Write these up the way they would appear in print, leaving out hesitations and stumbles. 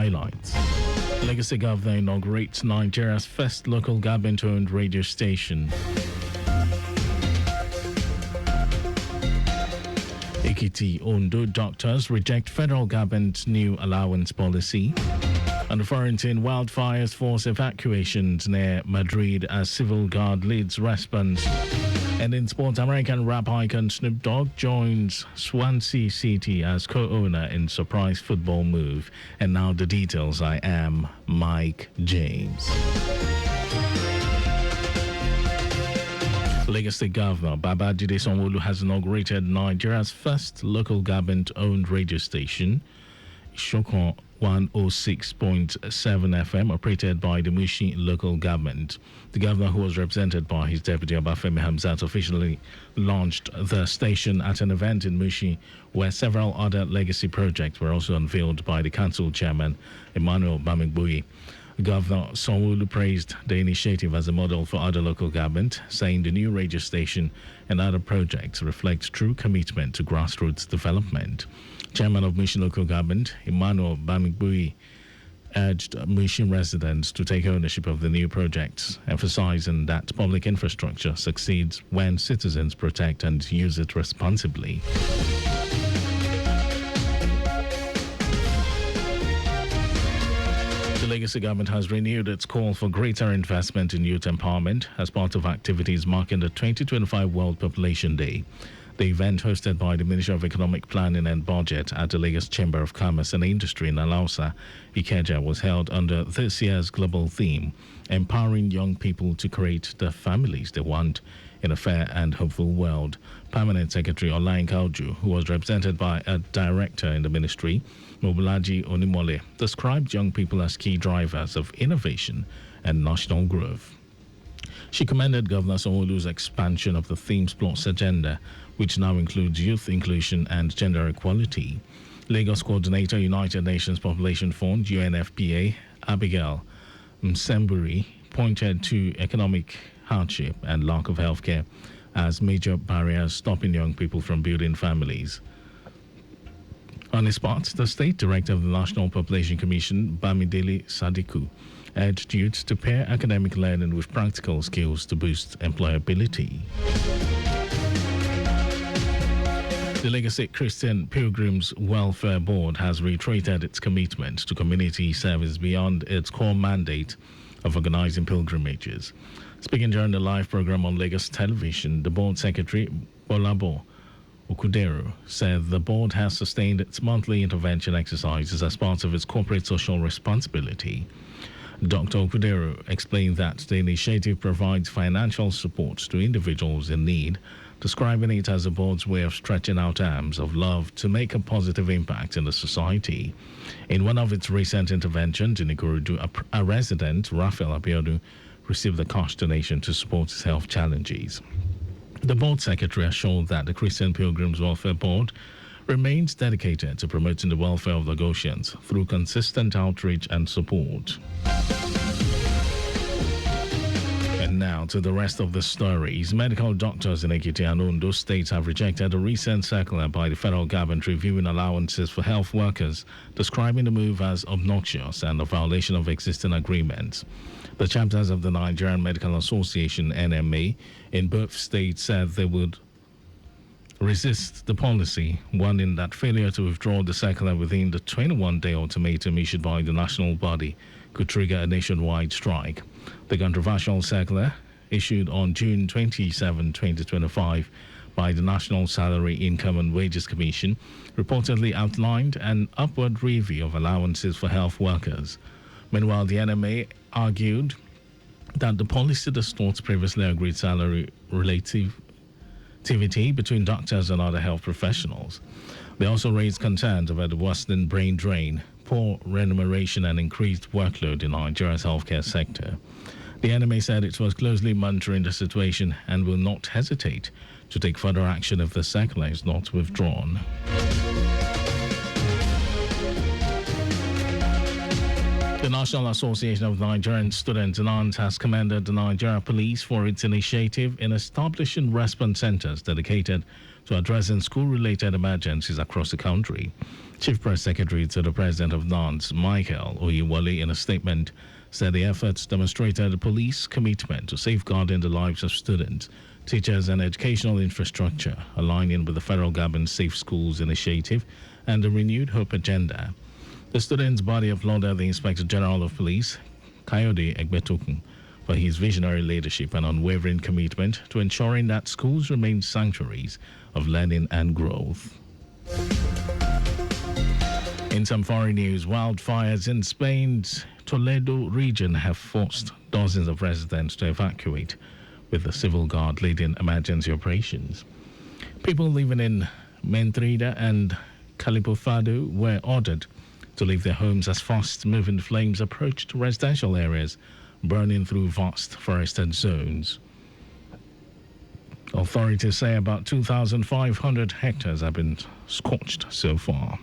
highlights. Legacy Governor inaugurates Nigeria's first local government-owned radio station. Ekiti Ondo doctors reject federal government's new allowance policy. And the Florentine wildfires force evacuations near Madrid as civil guard leads response. And in sports, American rap icon Snoop Dogg joins Swansea City as co-owner in surprise football move. And now the details. I am Mike James. Lagos State Governor Babajide Sanwo-Olu has inaugurated Nigeria's first local government-owned radio station, Shokon 106.7 FM, operated by the Mushin local government. The governor, who was represented by his deputy Obafemi Hamzat, officially launched the station at an event in Mushin, where several other legacy projects were also unveiled by the council chairman, Emmanuel Bamigboye. Governor Sanwo-Olu praised the initiative as a model for other local government, saying the new radio station and other projects reflect true commitment to grassroots development. Chairman of Mushin Local Government, Emmanuel Bamigboye, urged Mushin residents to take ownership of the new projects, emphasizing that public infrastructure succeeds when citizens protect and use it responsibly. The Legacy government has renewed its call for greater investment in youth empowerment as part of activities marking the 2025 World Population Day. The event, hosted by the Ministry of Economic Planning and Budget at the Lagos Chamber of Commerce and Industry in Alausa, Ikeja, was held under this year's global theme, Empowering Young People to Create the Families They Want in a Fair and Hopeful World. Permanent Secretary Olayin Kauju, who was represented by a director in the ministry, Mobulaji Onimole, described young people as key drivers of innovation and national growth. She commended Governor Sanwo-Olu's expansion of the Themes Plus agenda, which now includes youth inclusion and gender equality. Lagos Coordinator, United Nations Population Fund, UNFPA, Abigail Msemburi, pointed to economic hardship and lack of healthcare as major barriers stopping young people from building families. On his part, the State Director of the National Population Commission, Bamidele Sadiku, urged youth to pair academic learning with practical skills to boost employability. The Lagos State Christian Pilgrims Welfare Board has reiterated its commitment to community service beyond its core mandate of organizing pilgrimages. Speaking during the live program on Lagos Television, the board secretary, Bolabo Okudero, said the board has sustained its monthly intervention exercises as part of its corporate social responsibility. Dr. Okudero explained that the initiative provides financial support to individuals in need, describing it as the board's way of stretching out arms of love to make a positive impact in the society. In one of its recent interventions in Ikorodu, a resident, Raphael Abiodun, received a cash donation to support his health challenges. The board secretary assured that the Christian Pilgrims Welfare Board remains dedicated to promoting the welfare of Lagosians through consistent outreach and support. And now to the rest of the stories. Medical doctors in Ekiti and Ondo states have rejected a recent circular by the federal government reviewing allowances for health workers, describing the move as obnoxious and a violation of existing agreements. The chapters of the Nigerian Medical Association, NMA, in both states said they would resist the policy, warning that failure to withdraw the circular within the 21-day ultimatum issued by the national body could trigger a nationwide strike. The controversial circular, issued on June 27, 2025, by the National Salary, Income and Wages Commission, reportedly outlined an upward review of allowances for health workers. Meanwhile, the NMA argued that the policy distorts previously agreed salary relativity between doctors and other health professionals. They also raised concerns about the worsening brain drain, poor remuneration and increased workload in Nigeria's healthcare sector. The NMA said it was closely monitoring the situation and will not hesitate to take further action if the circular is not withdrawn. The National Association of Nigerian Students NANS has commended the Nigeria Police for its initiative in establishing response centers dedicated to addressing school-related emergencies across the country. Chief Press Secretary to the President of NANS, Michael Oyewole, in a statement, said the efforts demonstrated the police commitment to safeguarding the lives of students, teachers, and educational infrastructure, aligning with the federal government's Safe Schools initiative and the Renewed Hope agenda. The students' body applauded the Inspector General of Police, Kayode Egbetokun, for his visionary leadership and unwavering commitment to ensuring that schools remain sanctuaries of learning and growth. In some foreign news, wildfires in Spain's Toledo region have forced dozens of residents to evacuate, with the civil guard leading emergency operations. People living in Mentrida and Calipofado were ordered to leave their homes as fast-moving flames approached residential areas, burning through vast forested zones. Authorities say about 2,500 hectares have been scorched so far.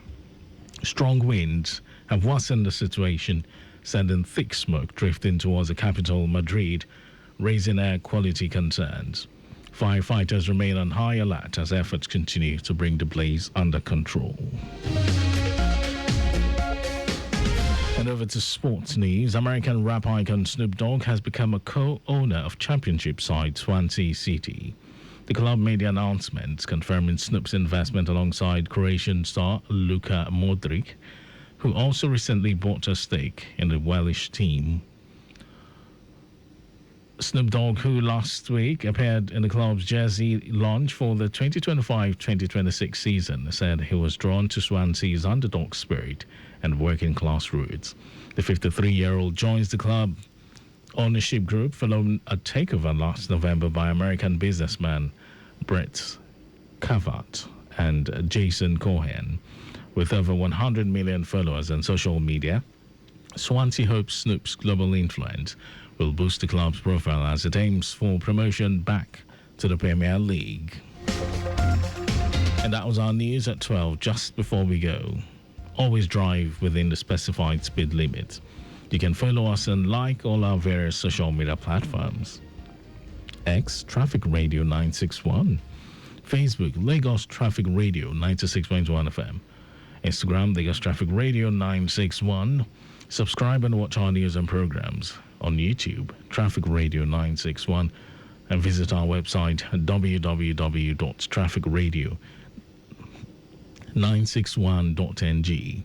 Strong winds have worsened the situation, sending thick smoke drifting towards the capital, Madrid, raising air quality concerns. Firefighters remain on high alert as efforts continue to bring the blaze under control. And over to sports news. American rap icon Snoop Dogg has become a co-owner of championship side Swansea City. The club made the announcement confirming Snoop's investment alongside Croatian star Luka Modric, who also recently bought a stake in the Welsh team. Snoop Dogg, who last week appeared in the club's jersey launch for the 2025-2026 season, said he was drawn to Swansea's underdog spirit and working-class roots. The 53-year-old joins the club ownership group following a takeover last November by American businessman Brett Kavanaugh and Jason Cohen. With over 100 million followers on social media, Swansea hopes Snoop's global influence will boost the club's profile as it aims for promotion back to the Premier League. And that was our news at 12. Just before we go, always drive within the specified speed limit. You can follow us and like all our various social media platforms. X, Traffic Radio 961. Facebook, Lagos Traffic Radio 96.1 FM. Instagram, Lagos Traffic Radio 961. Subscribe and watch our news and programs on YouTube, Traffic Radio 961. And visit our website, www.trafficradio961.ng.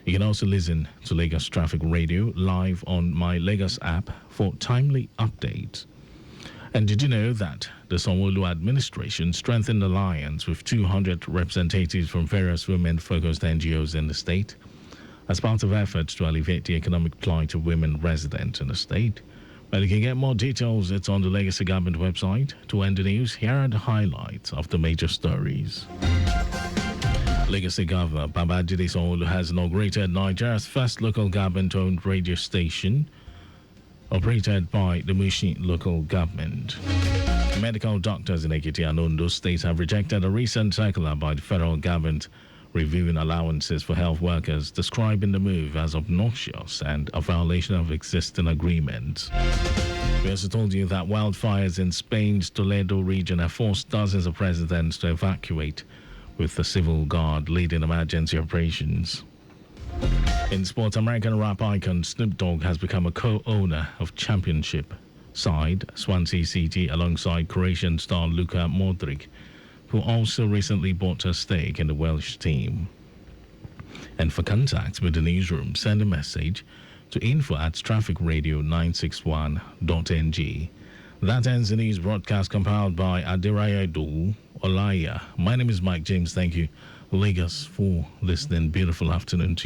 You can also listen to Lagos Traffic Radio live on my Lagos app for timely updates. And did you know that the Sanwo-Olu administration strengthened alliance with 200 representatives from various women-focused NGOs in the state as part of efforts to alleviate the economic plight of women residents in the state? Well, you can get more details. It's on the Legacy Government website. To end the news, here are the highlights of the major stories. Legacy Governor Babajide Sanwo-Olu has inaugurated Nigeria's first local government-owned radio station operated by the Mushin local government. Medical doctors in Ekiti and Ondo states have rejected a recent circular by the federal government reviewing allowances for health workers, describing the move as obnoxious and a violation of existing agreements. We also told you that wildfires in Spain's Toledo region have forced dozens of residents to evacuate, with the civil guard leading emergency operations. In sports, American rap icon Snoop Dogg has become a co-owner of championship side Swansea City alongside Croatian star Luka Modric, who also recently bought a stake in the Welsh team. And for contact with the newsroom, send a message to info@trafficradio961.ng. That ends the news broadcast compiled by Adiraya Dou Olaya. My name is Mike James. Thank you, Lagos, for listening. Beautiful afternoon to you.